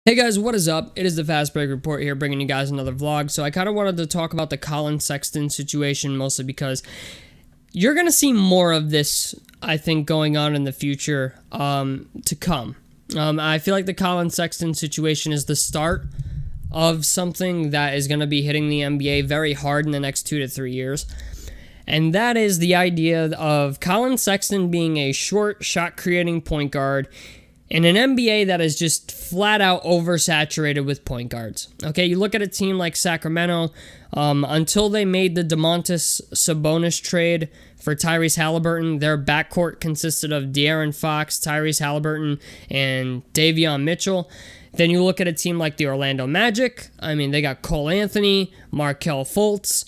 Hey guys, what is up? It is the Fast Break Report here, bringing you guys another vlog. So I kind of wanted to talk about the Collin Sexton situation, mostly because you're going to see more of this, I think, going on in the future to come. I feel like the Collin Sexton situation is the start of something that is going to be hitting the NBA very hard in the next 2 to 3 years. And that is the idea of Collin Sexton being a short shot-creating point guard in an NBA that is just flat out oversaturated with point guards. Okay, you look at a team like Sacramento, until they made the Domantas Sabonis trade for Tyrese Halliburton, their backcourt consisted of De'Aaron Fox, Tyrese Halliburton, and Davion Mitchell. Then you look at a team like the Orlando Magic. I mean, they got Cole Anthony, Markelle Fultz.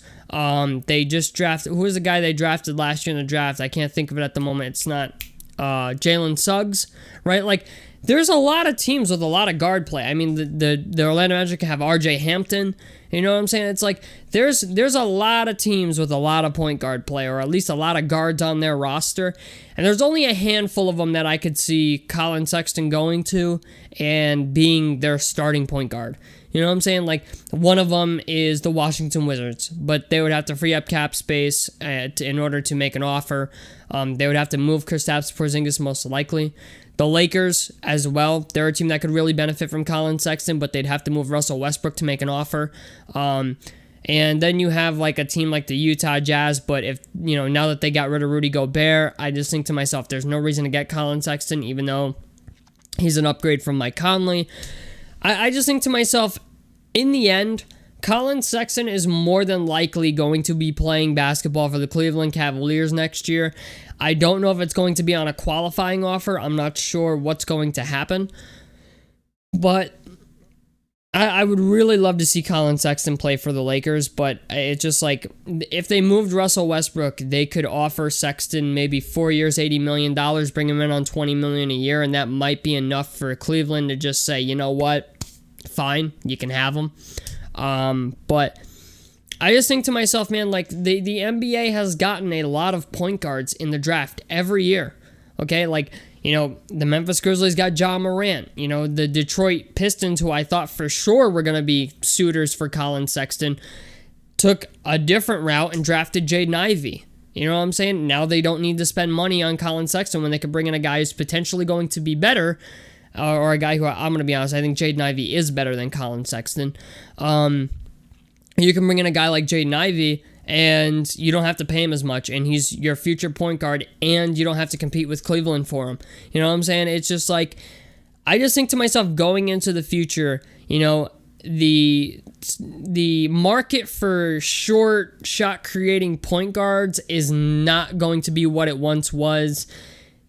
They just drafted, who was the guy they drafted last year in the draft? I can't think of it at the moment. It's not Jalen Suggs, right? Like, there's a lot of teams with a lot of guard play. I mean, the Orlando Magic have RJ Hampton. You know what I'm saying? It's like there's a lot of teams with a lot of point guard play, or at least a lot of guards on their roster. And there's only a handful of them that I could see Collin Sexton going to and being their starting point guard. You know what I'm saying? Like, one of them is the Washington Wizards, but they would have to free up cap space in order to make an offer. They would have to move Kristaps Porzingis most likely. The Lakers as well, they're a team that could really benefit from Collin Sexton, but they'd have to move Russell Westbrook to make an offer. And then you have like a team like the Utah Jazz, but if, you know, now that they got rid of Rudy Gobert, I just think to myself, there's no reason to get Collin Sexton, even though he's an upgrade from Mike Conley. I just think to myself, in the end, Collin Sexton is more than likely going to be playing basketball for the Cleveland Cavaliers next year. I don't know if it's going to be on a qualifying offer. I'm not sure what's going to happen. But I would really love to see Collin Sexton play for the Lakers, but it's just like, if they moved Russell Westbrook, they could offer Sexton maybe 4 years, $80 million, bring him in on $20 million a year, and that might be enough for Cleveland to just say, you know what, fine, you can have him. But I just think to myself, man, like, the NBA has gotten a lot of point guards in the draft every year. Okay, like, you know, the Memphis Grizzlies got Ja Morant. You know, the Detroit Pistons, who I thought for sure were going to be suitors for Collin Sexton, took a different route and drafted Jaden Ivy. You know what I'm saying? Now they don't need to spend money on Collin Sexton when they could bring in a guy who's potentially going to be better, or a guy who, I'm going to be honest, I think Jaden Ivy is better than Collin Sexton. You can bring in a guy like Jaden Ivy, and you don't have to pay him as much, and he's your future point guard, and you don't have to compete with Cleveland for him. You know what I'm saying? It's just like, I just think to myself, going into the future, you know, the market for short shot creating point guards is not going to be what it once was,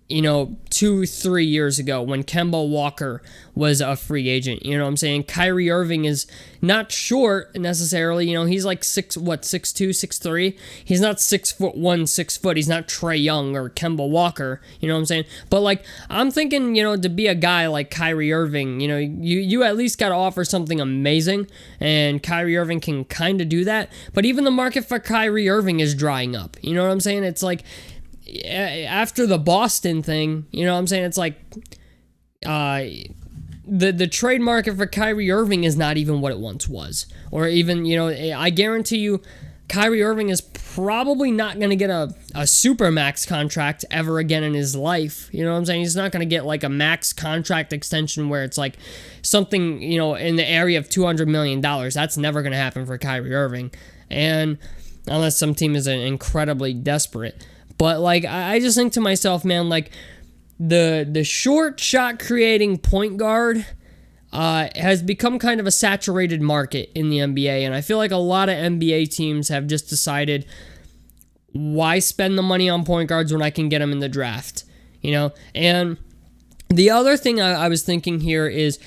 you know, 2-3 years ago when Kemba Walker was a free agent. You know what I'm saying? Kyrie Irving is not short necessarily. You know, he's like 6'2", 6'3". He's not 6'1", 6 foot. He's not Trae Young or Kemba Walker. You know what I'm saying? But like, I'm thinking, you know, to be a guy like Kyrie Irving, you know, you at least got to offer something amazing, and Kyrie Irving can kind of do that. But even the market for Kyrie Irving is drying up. You know what I'm saying? It's like, after the Boston thing, you know what I'm saying? It's like, the trade market for Kyrie Irving is not even what it once was. Or even, you know, I guarantee you, Kyrie Irving is probably not going to get a supermax contract ever again in his life. You know what I'm saying? He's not going to get like a max contract extension where it's like something, you know, in the area of $200 million. That's never going to happen for Kyrie Irving. And unless some team is incredibly desperate. But like, I just think to myself, man, like, the short shot creating point guard has become kind of a saturated market in the NBA, and I feel like a lot of NBA teams have just decided, why spend the money on point guards when I can get them in the draft, you know? And the other thing I was thinking here is,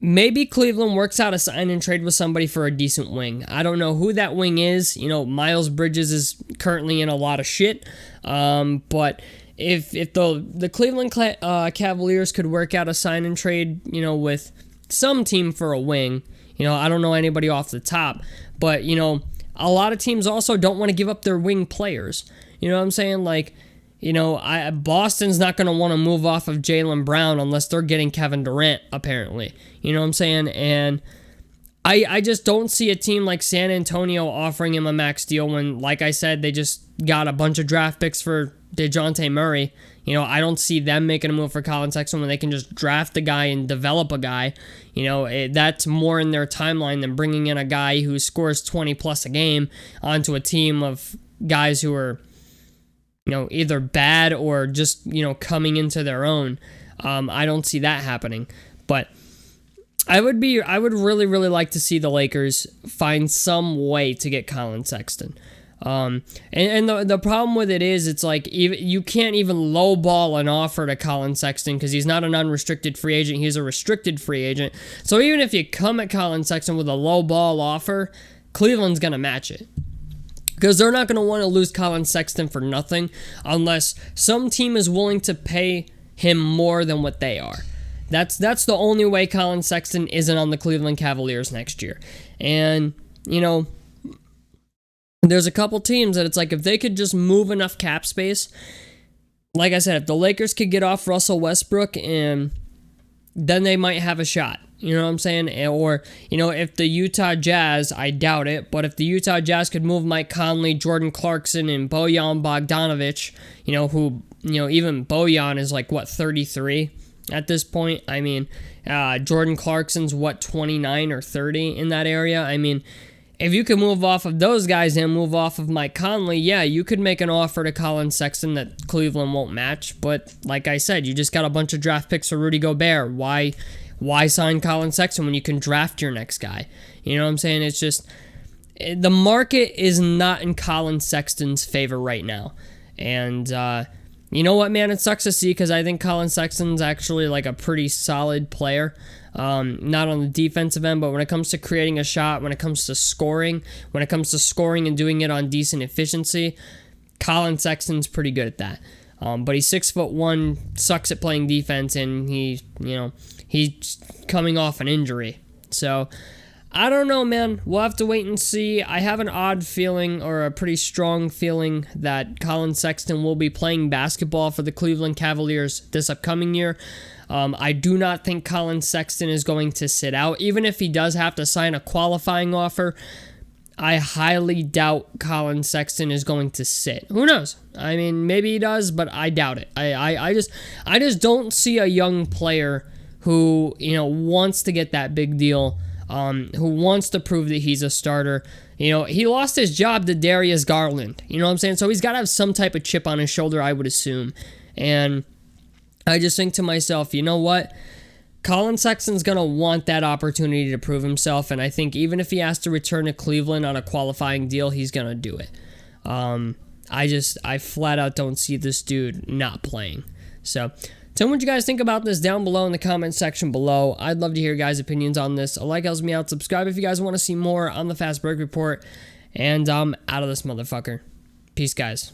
maybe Cleveland works out a sign and trade with somebody for a decent wing. I don't know who that wing is. You know, Miles Bridges is currently in a lot of shit. But if the Cleveland Cavaliers could work out a sign and trade, you know, with some team for a wing, you know, I don't know anybody off the top, but, you know, a lot of teams also don't want to give up their wing players. You know what I'm saying? Like, Boston's not going to want to move off of Jaylen Brown unless they're getting Kevin Durant, apparently. You know what I'm saying? And I just don't see a team like San Antonio offering him a max deal when, like I said, they just got a bunch of draft picks for DeJounte Murray. I don't see them making a move for Collin Sexton when they can just draft a guy and develop a guy. That's more in their timeline than bringing in a guy who scores 20 plus a game onto a team of guys who are, either bad or just, coming into their own. I don't see that happening. But I would really, really like to see the Lakers find some way to get Collin Sexton. And the problem with it is, it's like you can't even lowball an offer to Collin Sexton because he's not an unrestricted free agent. He's a restricted free agent. So even if you come at Collin Sexton with a lowball offer, Cleveland's going to match it. Because they're not going to want to lose Collin Sexton for nothing unless some team is willing to pay him more than what they are. That's the only way Collin Sexton isn't on the Cleveland Cavaliers next year. And, there's a couple teams that it's like if they could just move enough cap space, like I said, if the Lakers could get off Russell Westbrook, and then they might have a shot. You know what I'm saying? Or, if the Utah Jazz, I doubt it, but if the Utah Jazz could move Mike Conley, Jordan Clarkson, and Bojan Bogdanovic, who, even Bojan is like, 33 at this point? I mean, Jordan Clarkson's, 29 or 30 in that area? I mean, if you could move off of those guys and move off of Mike Conley, yeah, you could make an offer to Collin Sexton that Cleveland won't match. But like I said, you just got a bunch of draft picks for Rudy Gobert. Why sign Collin Sexton when you can draft your next guy? You know what I'm saying? It's just the market is not in Collin Sexton's favor right now. And you know what, man? It sucks to see because I think Collin Sexton's actually like a pretty solid player. Not on the defensive end, but when it comes to creating a shot, when it comes to scoring and doing it on decent efficiency, Collin Sexton's pretty good at that. But he's 6'1", sucks at playing defense, and he's coming off an injury. So I don't know, man. We'll have to wait and see. I have an odd feeling, or a pretty strong feeling, that Collin Sexton will be playing basketball for the Cleveland Cavaliers this upcoming year. I do not think Collin Sexton is going to sit out. Even if he does have to sign a qualifying offer, I highly doubt Collin Sexton is going to sit. Who knows? I mean, maybe he does, but I doubt it. I just don't see a young player who, wants to get that big deal, who wants to prove that he's a starter. He lost his job to Darius Garland. You know what I'm saying? So he's got to have some type of chip on his shoulder, I would assume. And I just think to myself, you know what? Collin Sexton's going to want that opportunity to prove himself, and I think even if he has to return to Cleveland on a qualifying deal, he's going to do it. I flat out don't see this dude not playing. So tell me what you guys think about this down below in the comment section below. I'd love to hear your guys' opinions on this. A like helps me out. Subscribe if you guys want to see more on the Fast Break Report. And I'm out of this motherfucker. Peace, guys.